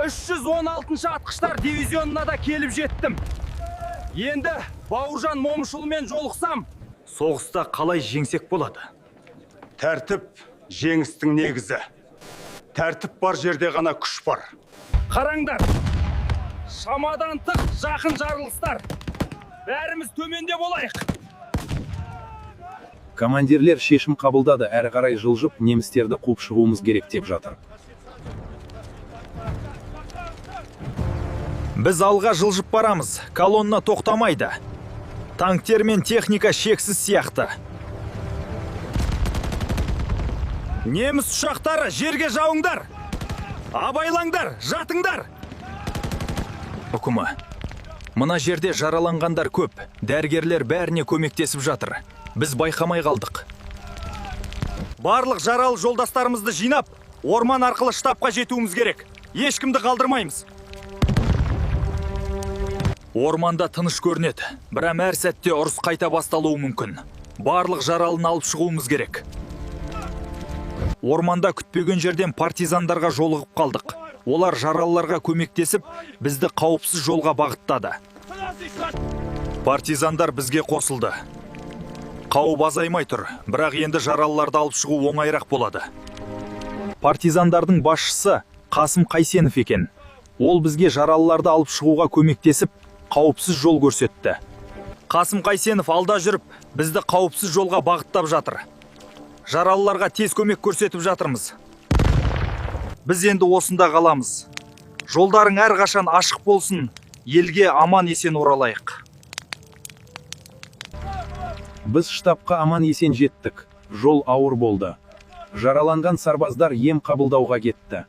316 атқыштар дивизионына да келіп жеттім. Енді Бауыржан Момышұлымен жолықсам, соғыста қалай жеңсек болады? Тәртіп жеңістің негізі. Тәртіп бар жерде ғана күш бар. Қараңдар, шамадан тық жақын жарылыстар. Бәріміз төменде болайық. Командирлер шешім қабылдады, әрі қарай жылжып, немістерді қуып шығуымыз керек деп жатыр. Біз алға жылжып барамыз, колонна тоқтамайды. Танктер мен техника шексіз сияқты. Неміс ұшақтары жерге жауыңдар. Абайлаңдар, жатыңдар. Үкімі, мына жерде жараланғандар көп. Дәрігерлер бәріне көмектесіп жатыр. Біз байқамай қалдық. Барлық жаралы жолдастарымызды жинап, орман арқылы штабқа жетуіміз керек. Ешкімді қалдырмаймыз. Орманда тыныш көрінеді, бірақ әр сәтте ұрыс қайта басталуы мүмкін. Барлық жаралын алып шығуымыз керек. Орманда күтпеген жерден партизандарға жолығып қалдық. Олар жаралыларға көмектесіп, бізді қауіпсіз жолға бағыттады. Партизандар бізге қосылды. Қауіп азаймай тұр, бірақ енді жаралыларды алып шығу оңайырақ болады. Партизандардың басшысы Қасым Қайсенов екен. Ол бізге жаралыларды алып шығуға көмектесіп, қауіпсіз жол көрсетті. Қасым Қайсенов алда жүріп, бізді қауіпсіз жолға бағыттап жатыр. Жаралыларға тез көмек көрсетіп жатырмыз. Біз енді осында қаламыз. Жолдарың әрқашан ашық болсын, елге аман есен оралайық. Біз штабқа аман есен жеттік. Жол ауыр болды. Жараланған сарбаздар ем қабылдауға кетті.